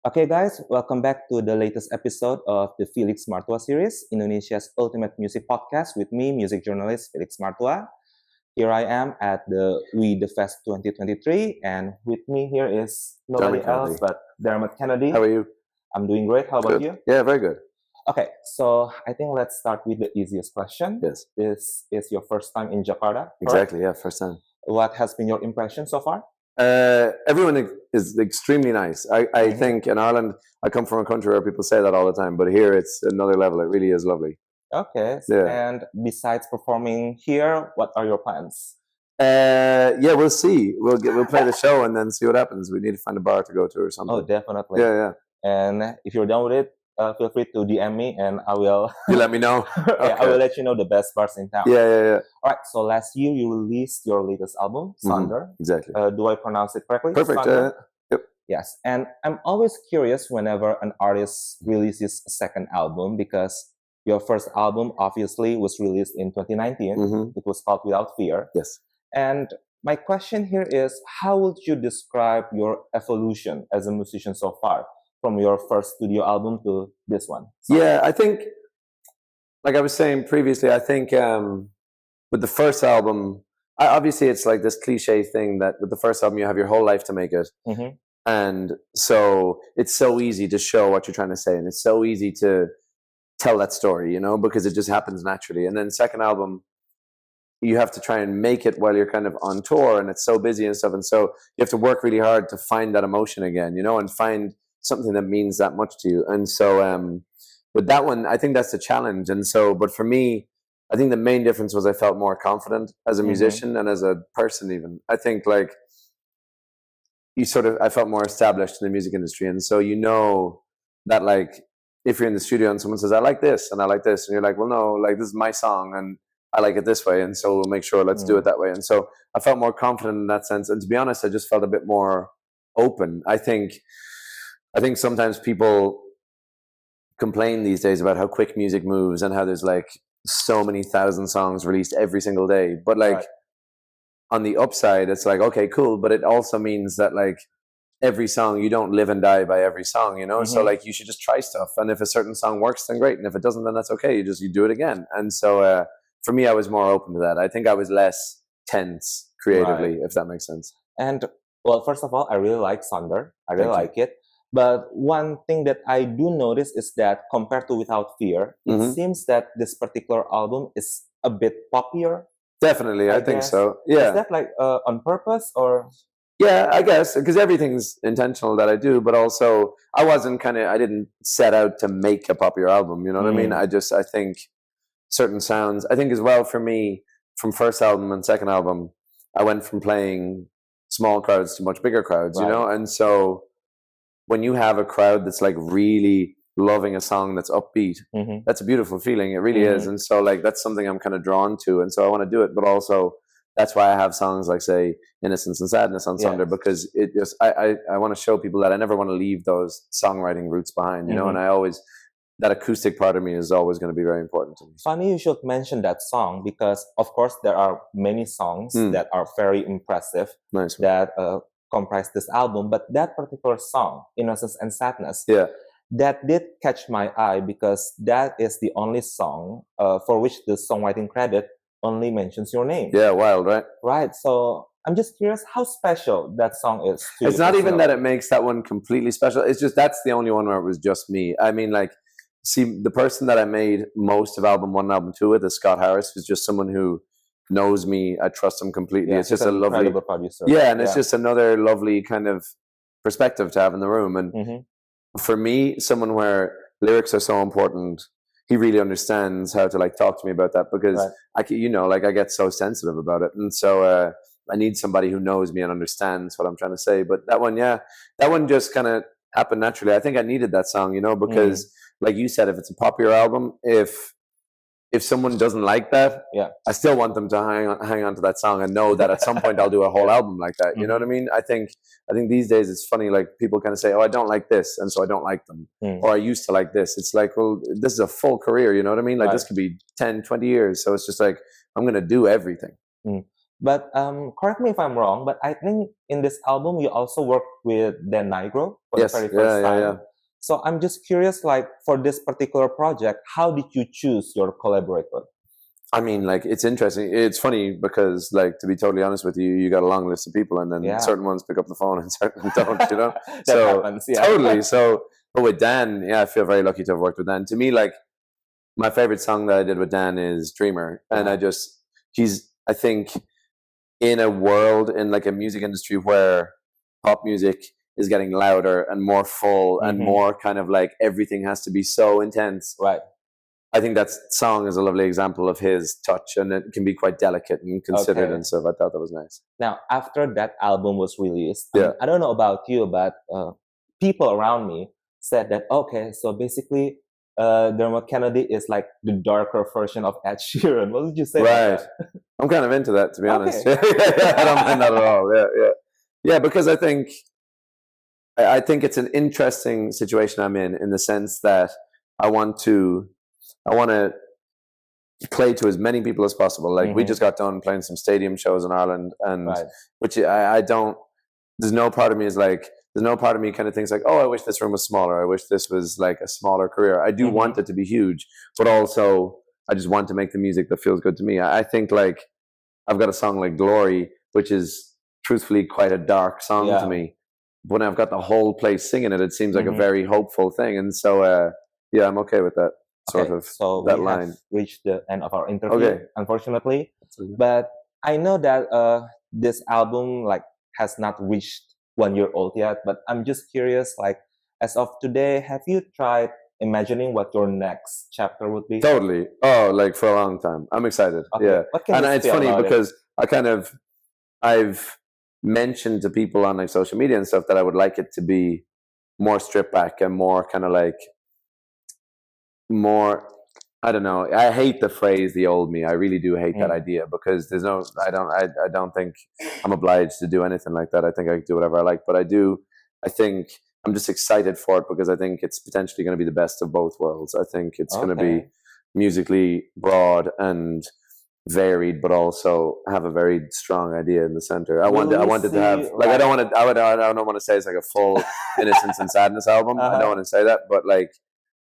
Okay, guys, welcome back to the latest episode of the Felix Martua Series, Indonesia's ultimate music podcast with me, music journalist Felix Martua. Here I am at the We The Fest 2023, and with me here is nobody Dermot else Kennedy. but Dermot Kennedy. How are you? I'm doing great. How about Good. you? Yeah, very good. Okay, so I think let's start with the easiest question. Yes. This is your first time in Jakarta, correct? Exactly. Yeah, first time. What has been your impression so far? Everyone is extremely nice. I think in Ireland, I come from a country where people say that all the time, but here it's another level. It really is lovely. Okay, Yeah. and besides performing here, what are your plans? Yeah, we'll see. We'll play the show and then see what happens. We need to find a bar to go to or something. Oh, definitely. Yeah. And if you're done with it, feel free to DM me and I will. You let me know. Yeah, I will let you know the best bars in town. Yeah. All right. So last year you released your latest album, Sonder. Exactly. Do I pronounce it correctly? Perfect. Yep. Yes. And I'm always curious whenever an artist releases a second album because your first album obviously was released in 2019. It was called Without Fear. Yes. And my question here is, how would you describe your evolution as a musician so far, from your first studio album to this one? Yeah, I think, like I was saying previously, I think with the first album, obviously it's like this cliche thing that with the first album you have your whole life to make it. And so it's so easy to show what you're trying to say, and it's so easy to tell that story, because it just happens naturally. And then second album, you have to try and make it while you're kind of on tour, and it's so busy and stuff. And so you have to work really hard to find that emotion again, and find something that means that much to you. And so with that one, I think that's the challenge. And so, but for me, I think the main difference was I felt more confident as a musician and as a person even. I think like I felt more established in the music industry. And so that like if you're in the studio and someone says, I like this and I like this, and you're like, well, no, like this is my song and I like it this way, and so we'll make sure let's do it that way. And so I felt more confident in that sense. And to be honest, I just felt a bit more open. I think sometimes people complain these days about how quick music moves and how there's like so many thousand songs released every single day. But like on the upside, it's like, okay, cool. But it also means that like every song, you don't live and die by every song, So like you should just try stuff. And if a certain song works, then great. And if it doesn't, then that's okay. You do it again. And so for me, I was more open to that. I think I was less tense creatively, if that makes sense. And well, first of all, I really like Sonder. I really like it. But one thing that I do notice is that compared to Without Fear, it seems that this particular album is a bit poppier. Definitely, I think so. Yeah. Is that like on purpose or? Yeah, I guess, because everything's intentional that I do, but also I didn't set out to make a popular album, you know what I mean? I think certain sounds, I think as well for me, from first album and second album, I went from playing small crowds to much bigger crowds, And so when you have a crowd that's like really loving a song that's upbeat, that's a beautiful feeling. It really is. And so like, that's something I'm kind of drawn to. And so I want to do it, but also that's why I have songs like, say, Innocence and Sadness on Sonder, because it just, I want to show people that I never want to leave those songwriting roots behind, and that acoustic part of me is always going to be very important to me. Funny you should mention that song because, of course, there are many songs that are very impressive that comprise this album. But that particular song, Innocence and Sadness, that did catch my eye because that is the only song for which the songwriting credit only mentions your name. Yeah, wild, right? Right. So I'm just curious how special that song is to you. It's not even that it makes that one completely special. It's just that's the only one where it was just me. I mean, like, see, the person that I made most of album 1 and album 2 with is Scott Harris, who's just someone who knows me. I trust him completely. Yeah, it's just a lovely producer. Yeah, and it's just another lovely kind of perspective to have in the room. And for me, someone where lyrics are so important, he really understands how to like talk to me about that because I get so sensitive about it. And so I need somebody who knows me and understands what I'm trying to say. But that one just kind of happened naturally. I think I needed that song, because like you said, if it's a popular album, if someone doesn't like that, I still want them to hang on to that song and know that at some point I'll do a whole album like that. You know what I mean? I think these days it's funny, like people kind of say, oh, I don't like this, and so I don't like them. Or I used to like this. It's like, well, this is a full career, you know what I mean? Like this could be 10, 20 years. So it's just like, I'm going to do everything. But correct me if I'm wrong, but I think in this album you also worked with Dan Nigro for the very first time. So I'm just curious, like for this particular project, how did you choose your collaborator? I mean, like, it's interesting. It's funny because, like, to be totally honest with you, you got a long list of people, and then certain ones pick up the phone and certain don't, you know? That happens, yeah. Totally. So, but with Dan, I feel very lucky to have worked with Dan. To me, like, my favorite song that I did with Dan is Dreamer. And I think in a world, in like a music industry where pop music is getting louder and more full and more kind of like everything has to be so intense. Right. I think that song is a lovely example of his touch, and it can be quite delicate and considered and stuff. I thought that was nice. Now, after that album was released, I don't know about you, but people around me said that, okay, so basically Dermot Kennedy is like the darker version of Ed Sheeran. What did you say about that? I'm kind of into that, to be honest. I don't mind that at all. Yeah, because I think it's an interesting situation I'm in the sense that I want to play to as many people as possible. Like we just got done playing some stadium shows in Ireland, and which I don't. There's no part of me kind of thinks like, oh, I wish this room was smaller. I wish this was like a smaller career. I do want it to be huge, but also I just want to make the music that feels good to me. I think like I've got a song like Glory, which is truthfully quite a dark song to me. When I've got the whole place singing it, it seems like a very hopeful thing. And so, I'm okay with that. So that we line. have reached the end of our interview, unfortunately. But I know that this album like has not reached 1 year old yet. But I'm just curious, like as of today, have you tried imagining what your next chapter would be? Totally. Oh, like for a long time. I'm excited. Yeah. And it's funny because I've mentioned to people on like social media and stuff that I would like it to be more stripped back and more kind of like more, I don't know. I hate the phrase "the old me." I really do hate that idea because I don't think I'm obliged to do anything like that. I think I can do whatever I like, but I think I'm just excited for it because I think it's potentially going to be the best of both worlds. I think it's going to be musically broad and varied, but also have a very strong idea in the center. I wanted to have like I don't want to say it's like a full Innocence and Sadness album. I don't want to say that, but like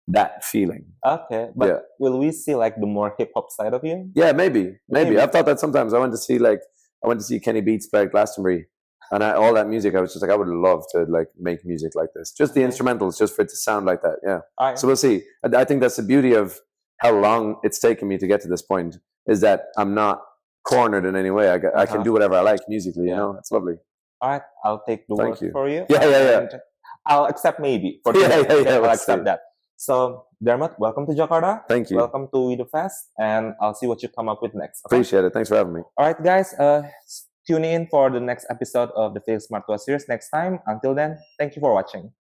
that feeling. Okay, but will we see like the more hip hop side of you? Yeah, maybe. I've thought that sometimes. I went to see Kenny Beats play at Glastonbury, and all that music. I was just like, I would love to like make music like this. Just the instrumentals, just for it to sound like that. Yeah. So we'll see. I think that's the beauty of how long it's taken me to get to this point. Is that I'm not cornered in any way. I can do whatever I like musically. You know, it's lovely. All right, I'll take the word for you. Yeah. I'll accept maybe. I'll accept that. So, Dermot, welcome to Jakarta. Thank you. Welcome to We The Fest, and I'll see what you come up with next. Okay? Appreciate it. Thanks for having me. All right, guys, tune in for the next episode of the Felix Martua Series next time. Until then, thank you for watching.